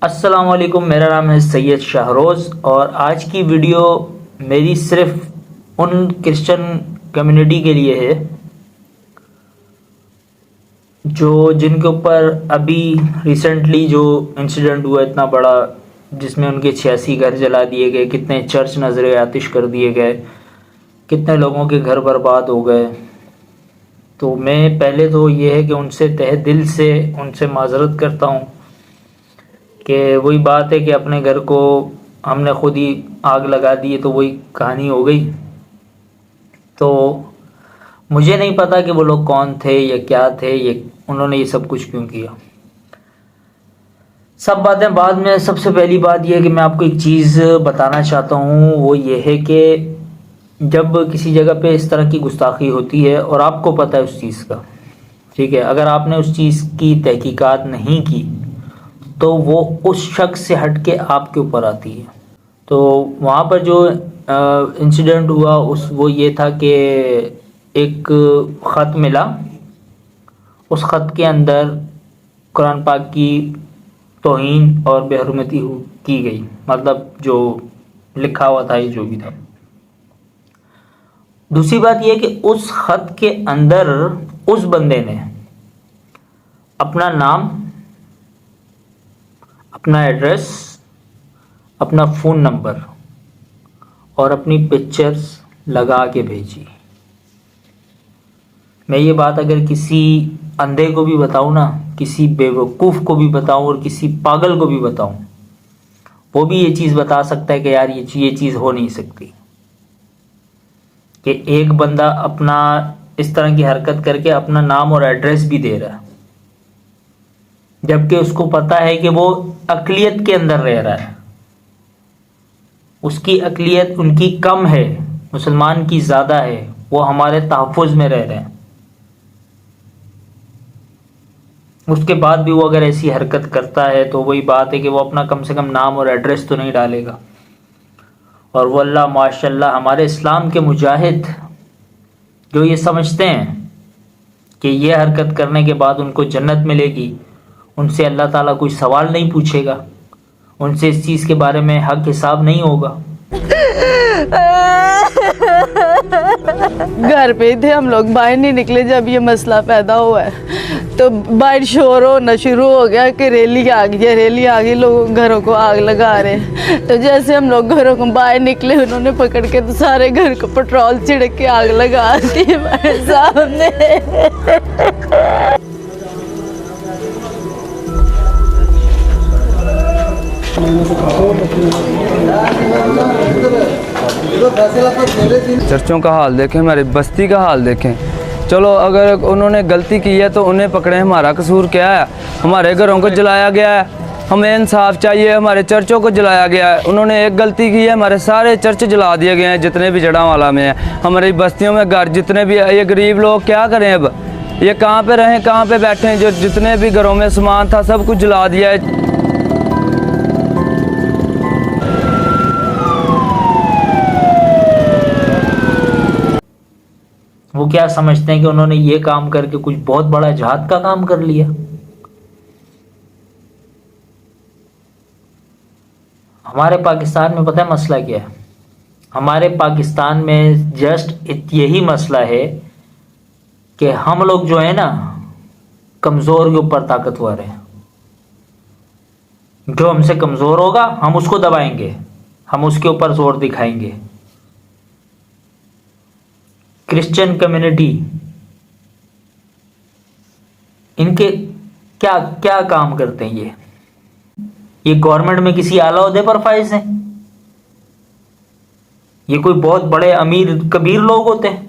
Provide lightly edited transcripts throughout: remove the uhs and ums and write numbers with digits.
السلام علیکم، میرا نام ہے سید شاہروز اور آج کی ویڈیو میری صرف ان کرسچن کمیونٹی کے لیے ہے جن کے اوپر ابھی ریسنٹلی جو انسیڈنٹ ہوا اتنا بڑا، جس میں ان کے 86 گھر جلا دیے گئے، کتنے چرچ نظر آتش کر دیے گئے، کتنے لوگوں کے گھر برباد ہو گئے۔ تو میں پہلے تو یہ ہے کہ ان سے تہ دل سے ان سے معذرت کرتا ہوں کہ وہی بات ہے کہ اپنے گھر کو ہم نے خود ہی آگ لگا دی، تو وہی کہانی ہو گئی۔ تو مجھے نہیں پتا کہ وہ لوگ کون تھے یا کیا تھے، انہوں نے یہ سب کچھ کیوں کیا۔ سب باتیں بعد میں، سب سے پہلی بات یہ ہے کہ میں آپ کو ایک چیز بتانا چاہتا ہوں، وہ یہ ہے کہ جب کسی جگہ پہ اس طرح کی گستاخی ہوتی ہے اور آپ کو پتہ ہے اس چیز کا، ٹھیک ہے، اگر آپ نے اس چیز کی تحقیقات نہیں کی تو وہ اس شخص سے ہٹ کے آپ کے اوپر آتی ہے۔ تو وہاں پر جو انسیڈنٹ ہوا وہ یہ تھا کہ ایک خط ملا، اس خط کے اندر قرآن پاک کی توہین اور بے حرمتی کی گئی، مطلب جو لکھا ہوا تھا، یہ جو بھی تھا۔ دوسری بات یہ کہ اس خط کے اندر اس بندے نے اپنا نام، اپنا ایڈریس، اپنا فون نمبر اور اپنی پکچرز لگا کے بھیجی۔ میں یہ بات اگر کسی اندھے کو بھی بتاؤں نا، کسی بے وقوف کو بھی بتاؤں اور کسی پاگل کو بھی بتاؤں، وہ بھی یہ چیز بتا سکتا ہے کہ یار یہ چیز ہو نہیں سکتی کہ ایک بندہ اپنا اس طرح کی حرکت کر کے اپنا نام اور ایڈریس بھی دے رہا ہے، جبکہ اس کو پتا ہے کہ وہ اقلیت کے اندر رہ رہا ہے، اس کی اقلیت ان کی کم ہے، مسلمان کی زیادہ ہے، وہ ہمارے تحفظ میں رہ رہے ہیں۔ اس کے بعد بھی وہ اگر ایسی حرکت کرتا ہے تو وہی بات ہے کہ وہ اپنا کم سے کم نام اور ایڈریس تو نہیں ڈالے گا۔ اور وہ اللہ ماشاء اللہ ہمارے اسلام کے مجاہد جو یہ سمجھتے ہیں کہ یہ حرکت کرنے کے بعد ان کو جنت ملے گی، ان سے اللہ تعالیٰ کوئی سوال نہیں پوچھے گا، ان سے اس چیز کے بارے میں حق حساب نہیں ہوگا۔ گھر پہ ہی تھے ہم لوگ، باہر نہیں نکلے جب یہ مسئلہ پیدا ہوا ہے تو باہر شور ہونا شروع ہو گیا کہ ریلی آ گئی ہے، ریلی آ گئی، لوگ گھروں کو آگ لگا رہے ہیں۔ تو جیسے ہم لوگ گھروں کو باہر نکلے، انہوں نے پکڑ کے تو سارے گھر کو پٹرول چھڑک کے آگ لگا دی ہمارے سامنے۔ چرچوں کا حال دیکھیں، ہماری بستی کا حال دیکھیں۔ چلو اگر انہوں نے غلطی کی ہے تو انہیں پکڑیں، ہمارا قصور کیا ہے؟ ہمارے گھروں کو جلایا گیا ہے، ہمیں انصاف چاہیے، ہمارے چرچوں کو جلایا گیا ہے۔ انہوں نے ایک غلطی کی ہے، ہمارے سارے چرچ جلا دیے گئے ہیں جتنے بھی جڑاں میں ہیں، ہماری بستیوں میں گھر جتنے بھی، یہ غریب لوگ کیا کریں اب؟ یہ کہاں پہ رہیں، کہاں پہ بیٹھیں؟ جو جتنے بھی گھروں میں سامان تھا سب کچھ جلا دیا ہے۔ وہ کیا سمجھتے ہیں کہ انہوں نے یہ کام کر کے کچھ بہت بڑا جہاد کا کام کر لیا؟ ہمارے پاکستان میں پتہ ہے مسئلہ کیا ہے؟ ہمارے پاکستان میں جسٹ یہی مسئلہ ہے کہ ہم لوگ جو ہے نا کمزور کے اوپر طاقتور ہیں۔ جو ہم سے کمزور ہوگا ہم اس کو دبائیں گے، ہم اس کے اوپر زور دکھائیں گے۔ کرسچن کمیونٹی ان کے کیا کیا کام کرتے ہیں؟ یہ گورنمنٹ میں کسی اعلیٰ عہدے پر فائز ہیں؟ یہ کوئی بہت بڑے امیر کبیر لوگ ہوتے ہیں؟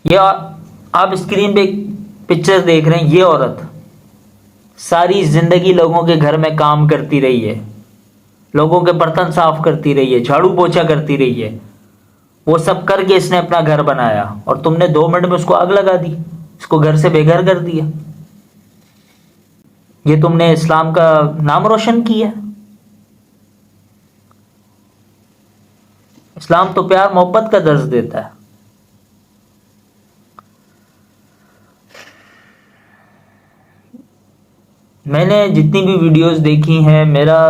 یا آپ اسکرین پہ پکچر دیکھ رہے ہیں، یہ عورت ساری زندگی لوگوں کے گھر میں کام کرتی رہی ہے، لوگوں کے برتن صاف کرتی رہی ہے، جھاڑو پوچھا کرتی رہی ہے، وہ سب کر کے اس نے اپنا گھر بنایا، اور تم نے 2 منٹ میں اس کو آگ لگا دی، اس کو گھر سے بے گھر کر دیا۔ یہ تم نے اسلام کا نام روشن کیا؟ اسلام تو پیار محبت کا درس دیتا ہے۔ میں نے جتنی بھی ویڈیوز دیکھی ہیں میرا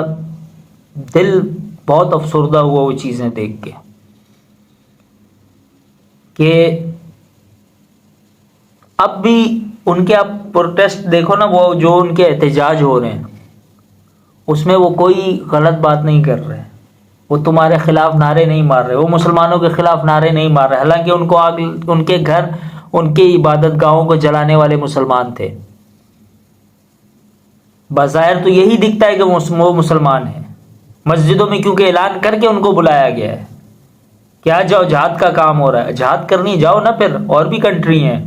دل بہت افسردہ ہوا وہ چیزیں دیکھ کے کہ اب بھی ان کے آپ پروٹیسٹ دیکھو نا، وہ جو ان کے احتجاج ہو رہے ہیں اس میں وہ کوئی غلط بات نہیں کر رہے، وہ تمہارے خلاف نعرے نہیں مار رہے، وہ مسلمانوں کے خلاف نعرے نہیں مار رہے، حالانکہ ان کو ان کے گھر، ان کے عبادت گاہوں کو جلانے والے مسلمان تھے۔ بظاہر تو یہی دکھتا ہے کہ وہ مسلمان ہیں، مسجدوں میں کیونکہ اعلان کر کے ان کو بلایا گیا ہے کہ آ جاؤ جہاد کا کام ہو رہا ہے، جہاد کرنی جاؤ نا، پھر اور بھی کنٹری ہیں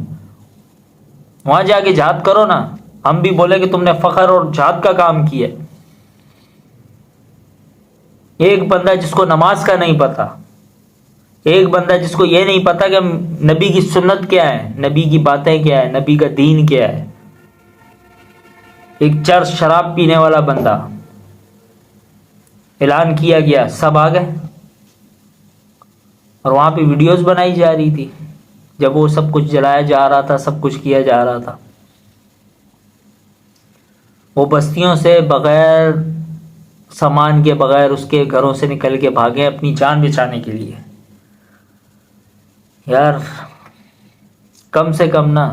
وہاں جا کے جہاد کرو نا، ہم بھی بولے کہ تم نے فخر اور جہاد کا کام کیا۔ ایک بندہ جس کو نماز کا نہیں پتا، ایک بندہ جس کو یہ نہیں پتا کہ نبی کی سنت کیا ہے، نبی کی باتیں کیا ہے، نبی کا دین کیا ہے، ایک چرس شراب پینے والا بندہ، اعلان کیا گیا، سب آ گئے اور وہاں پہ ویڈیوز بنائی جا رہی تھی جب وہ سب کچھ جلایا جا رہا تھا، سب کچھ کیا جا رہا تھا۔ وہ بستیوں سے بغیر سامان کے، بغیر اس کے گھروں سے نکل کے بھاگے اپنی جان بچانے کے لیے۔ یار کم سے کم نا،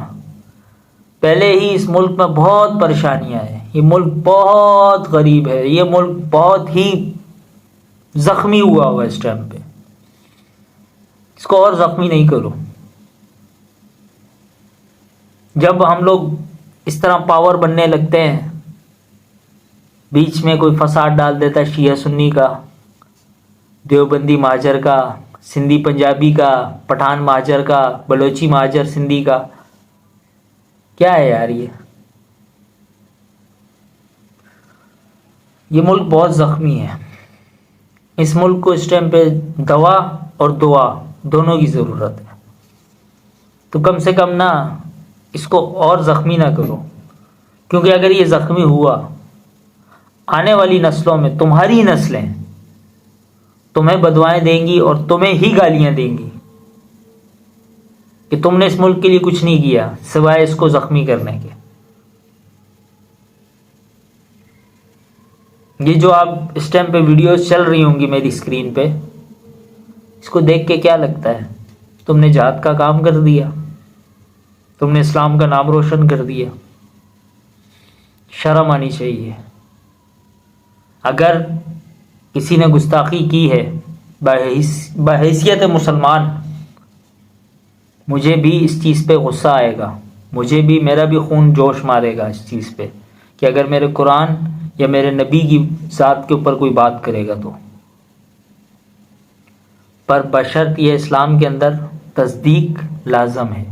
پہلے ہی اس ملک میں بہت پریشانیاں ہیں، یہ ملک بہت غریب ہے، یہ ملک بہت ہی زخمی ہوا ہوا اس ٹائم پہ، اس کو اور زخمی نہیں کرو۔ جب ہم لوگ اس طرح پاور بننے لگتے ہیں، بیچ میں کوئی فساد ڈال دیتا ہے شیعہ سنی کا، دیوبندی مہاجر کا، سندھی پنجابی کا، پٹھان مہاجر کا، بلوچی مہاجر سندھی کا، کیا ہے یار یہ ملک بہت زخمی ہے۔ اس ملک کو اس ٹائم پہ دوا اور دعا دونوں کی ضرورت ہے، تو کم سے کم نا اس کو اور زخمی نہ کرو، کیونکہ اگر یہ زخمی ہوا، آنے والی نسلوں میں تمہاری نسلیں تمہیں بدوائیں دیں گی اور تمہیں ہی گالیاں دیں گی کہ تم نے اس ملک کے لیے کچھ نہیں کیا سوائے اس کو زخمی کرنے کے۔ یہ جو آپ اس ٹائم پہ ویڈیوز چل رہی ہوں گی میری اسکرین پہ، اس کو دیکھ کے کیا لگتا ہے؟ تم نے جہاد کا کام کر دیا، تم نے اسلام کا نام روشن کر دیا۔ شرم آنی چاہیے۔ اگر کسی نے گستاخی کی ہے بحیثیت مسلمان، مجھے بھی اس چیز پہ غصہ آئے گا، مجھے بھی، میرا بھی خون جوش مارے گا اس چیز پہ کہ اگر میرے قرآن یا میرے نبی کی ذات کے اوپر کوئی بات کرے گا تو، پر بشرط یہ اسلام کے اندر تصدیق لازم ہے۔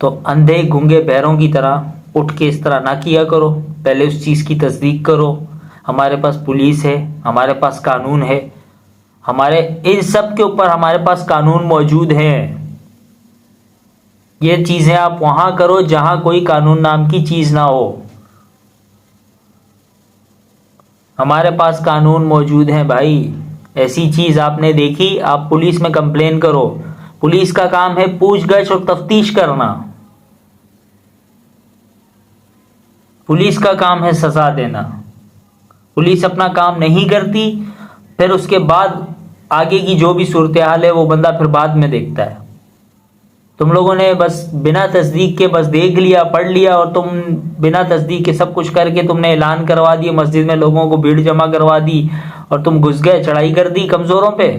تو اندھے گنگے بہروں کی طرح اٹھ کے اس طرح نہ کیا کرو، پہلے اس چیز کی تصدیق کرو۔ ہمارے پاس پولیس ہے، ہمارے پاس قانون ہے، ہمارے ان سب کے اوپر ہمارے پاس قانون موجود ہیں۔ یہ چیزیں آپ وہاں کرو جہاں کوئی قانون نام کی چیز نہ ہو۔ ہمارے پاس قانون موجود ہیں بھائی، ایسی چیز آپ نے دیکھی، آپ پولیس میں کمپلین کرو۔ پولیس کا کام ہے پوچھ گچھ اور تفتیش کرنا، پولیس کا کام ہے سزا دینا۔ پولیس اپنا کام نہیں کرتی، پھر اس کے بعد آگے کی جو بھی صورتحال ہے وہ بندہ پھر بعد میں دیکھتا ہے۔ تم لوگوں نے بس بنا تصدیق کے بس دیکھ لیا، پڑھ لیا، اور تم بنا تصدیق کے سب کچھ کر کے تم نے اعلان کروا دیا، مسجد میں لوگوں کو بھیڑ جمع کروا دی اور تم گھس گئے، چڑھائی کر دی کمزوروں پہ۔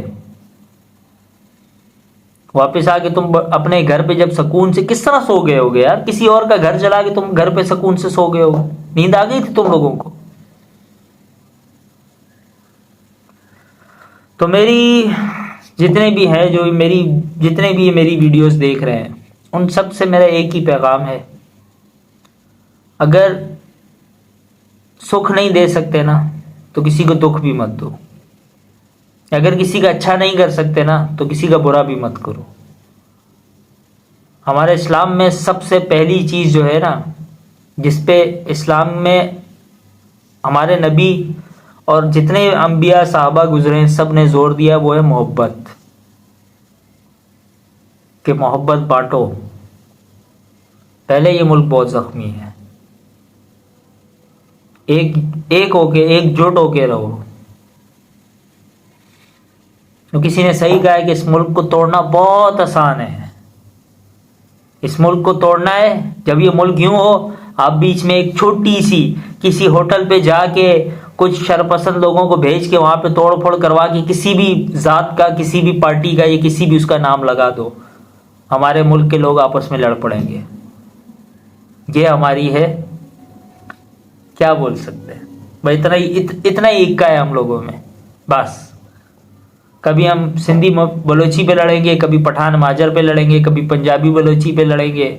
واپس آ کے تم اپنے گھر پہ جب سکون سے کس طرح سو گئے ہوگے یار؟ کسی اور کا گھر جلا کے تم گھر پہ سکون سے سو گئے ہو، نیند آ گئی تھی تم لوگوں کو؟ تو میری جتنے بھی ہیں، جو جتنے بھی میری ویڈیوز دیکھ رہے ہیں، ان سب سے میرا ایک ہی پیغام ہے، اگر سکھ نہیں دے سکتے نا تو کسی کو دکھ بھی مت دو، اگر کسی کا اچھا نہیں کر سکتے نا تو کسی کا برا بھی مت کرو۔ ہمارے اسلام میں سب سے پہلی چیز جو ہے نا، جس پہ اسلام میں ہمارے نبی اور جتنے انبیاء صحابہ گزرے ہیں سب نے زور دیا، وہ ہے محبت، کہ محبت بانٹو۔ پہلے یہ ملک بہت زخمی ہے، ایک ہو کے ایک جٹ ہو کے رہو. تو کسی نے صحیح کہا ہے کہ اس ملک کو توڑنا بہت آسان ہے. اس ملک کو توڑنا ہے جب یہ ملک یوں ہو, آپ بیچ میں ایک چھوٹی سی کسی ہوٹل پہ جا کے کچھ شرپسند لوگوں کو بھیج کے وہاں پہ توڑ پھوڑ کروا کے کسی بھی ذات کا, کسی بھی پارٹی کا یا کسی بھی اس کا نام لگا دو, ہمارے ملک کے لوگ آپس میں لڑ پڑیں گے. یہ ہماری ہے, کیا بول سکتے ہیں بھائی, اتنا ہی اکا ہے ہم لوگوں میں بس. کبھی ہم سندھی بلوچی پہ لڑیں گے, کبھی پٹھان مہاجر پہ لڑیں گے, کبھی پنجابی بلوچی پہ لڑیں گے,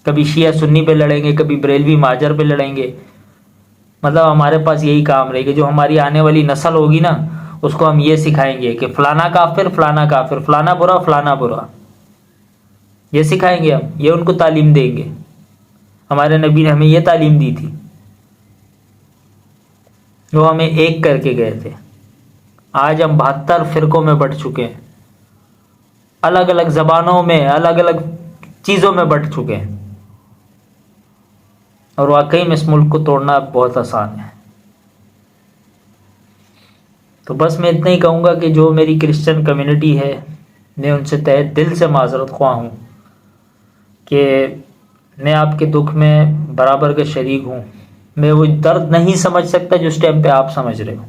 کبھی شیعہ سنی پہ لڑیں گے, کبھی بریلوی مہاجر پہ لڑیں گے. مطلب ہمارے پاس یہی کام رہے گا. جو ہماری آنے والی نسل ہوگی نا, اس کو ہم یہ سکھائیں گے کہ فلانا کافر, فلانا کافر, فلانا برا, فلانا برا. یہ سکھائیں گے ہم, یہ ان کو تعلیم دیں گے. ہمارے نبی نے ہمیں یہ تعلیم دی تھی, وہ ہمیں ایک کر کے گئے تھے. آج ہم 72 فرقوں میں بٹ چکے ہیں, الگ الگ زبانوں میں, الگ الگ چیزوں میں بٹ چکے ہیں. اور واقعی میں اس ملک کو توڑنا بہت آسان ہے. تو بس میں اتنا ہی کہوں گا کہ جو میری کرسچن کمیونٹی ہے, میں ان سے تہہ دل سے معذرت خواہ ہوں کہ میں آپ کے دکھ میں برابر کا شریک ہوں. میں وہ درد نہیں سمجھ سکتا جو اس ٹائم پہ آپ سمجھ رہے ہو.